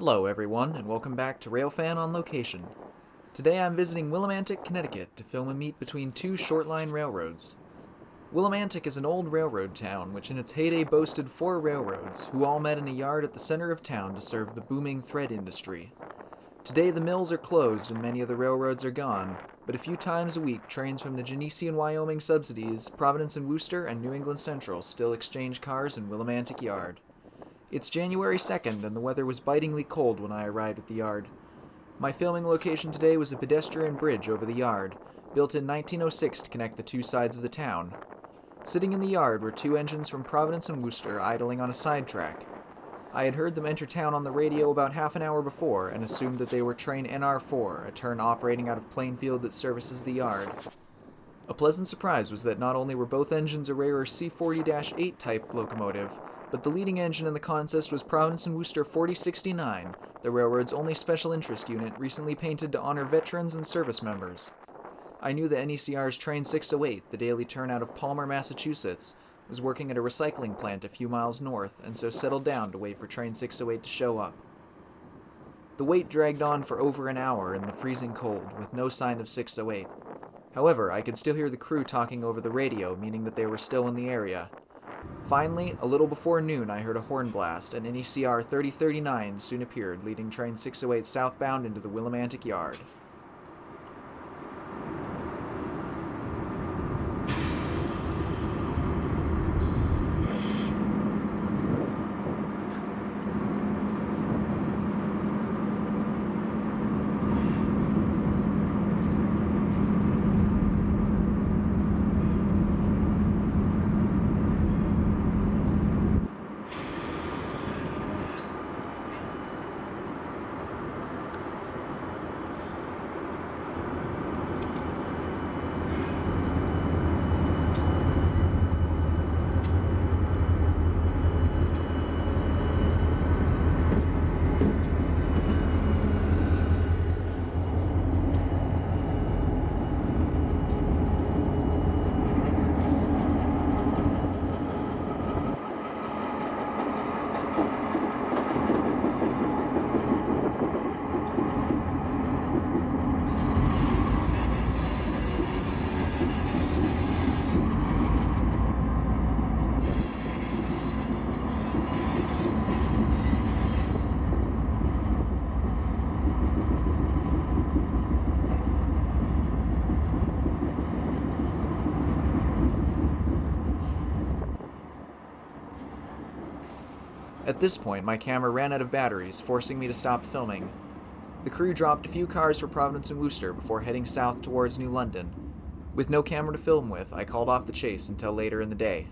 Hello everyone, and welcome back to Railfan on Location. Today I'm visiting Willimantic, Connecticut to film a meet between two short-line railroads. Willimantic is an old railroad town which in its heyday boasted 4 railroads, who all met in a yard at the center of town to serve the booming thread industry. Today the mills are closed and many of the railroads are gone, but a few times a week trains from the Genesee and Wyoming subsidies, Providence and Worcester, and New England Central still exchange cars in Willimantic Yard. It's January 2nd, and the weather was bitingly cold when I arrived at the yard. My filming location today was a pedestrian bridge over the yard, built in 1906 to connect the two sides of the town. Sitting in the yard were 2 engines from Providence and Worcester idling on a sidetrack. I had heard them enter town on the radio about half an hour before and assumed that they were train NR4, a turn operating out of Plainfield that services the yard. A pleasant surprise was that not only were both engines a rarer C40-8 type locomotive, but the leading engine in the contest was Providence and Worcester 4069, the railroad's only special interest unit recently painted to honor veterans and service members. I knew that NECR's Train 608, the daily turn out of Palmer, Massachusetts, was working at a recycling plant a few miles north, and so settled down to wait for Train 608 to show up. The wait dragged on for over an hour in the freezing cold, with no sign of 608. However, I could still hear the crew talking over the radio, meaning that they were still in the area. Finally, a little before noon, I heard a horn blast, and NECR 3039 soon appeared, leading Train 608 southbound into the Willimantic Yard. At this point, my camera ran out of batteries, forcing me to stop filming. The crew dropped a few cars for Providence and Worcester before heading south towards New London. With no camera to film with, I called off the chase until later in the day.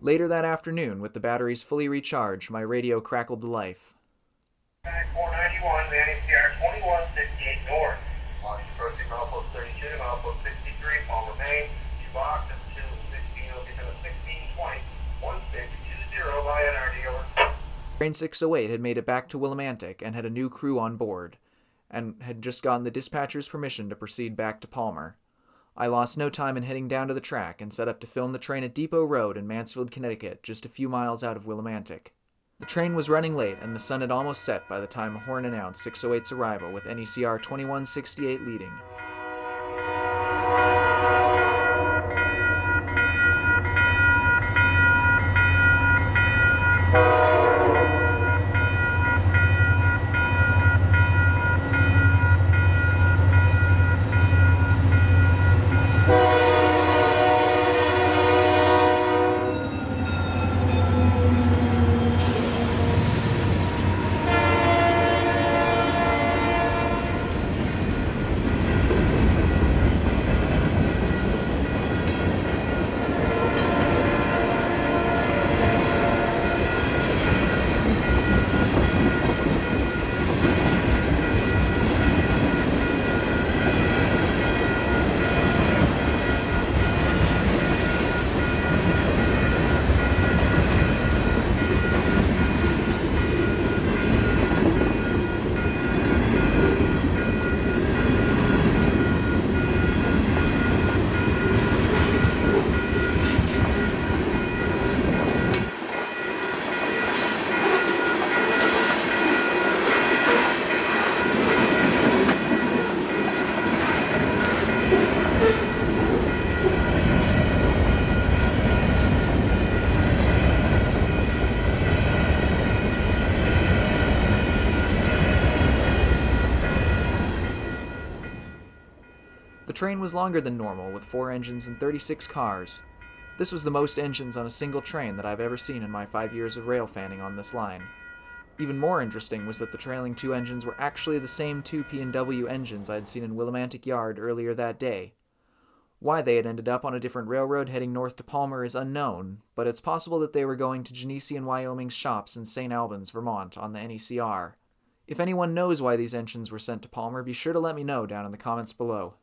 Later that afternoon, with the batteries fully recharged, my radio crackled to life. 491, NECR 2168 North. Launch approaching milepost 32, milepost 63, Palmer, Maine. You box at 216, will become a 1620, 1620 by NRD, over. Train 608 had made it back to Willimantic and had a new crew on board, and had just gotten the dispatcher's permission to proceed back to Palmer. I lost no time in heading down to the track and set up to film the train at Depot Road in Mansfield, Connecticut, just a few miles out of Willimantic. The train was running late, and the sun had almost set by the time a horn announced 608's arrival, with NECR 2168 leading. train was longer than normal, with 4 engines and 36 cars. This was the most engines on a single train that I've ever seen in my 5 years of rail fanning on this line. Even more interesting was that the trailing 2 engines were actually the same 2 P&W engines I'd seen in Willimantic Yard earlier that day. Why they had ended up on a different railroad heading north to Palmer is unknown, but it's possible that they were going to Genesee and Wyoming's shops in St. Albans, Vermont, on the NECR. If anyone knows why these engines were sent to Palmer, be sure to let me know down in the comments below.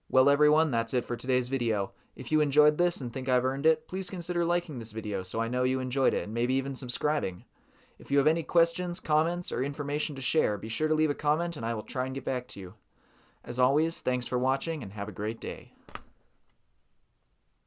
Well everyone, that's it for today's video. If you enjoyed this and think I've earned it, please consider liking this video so I know you enjoyed it, and maybe even subscribing. If you have any questions, comments, or information to share, be sure to leave a comment and I will try and get back to you. As always, thanks for watching and have a great day.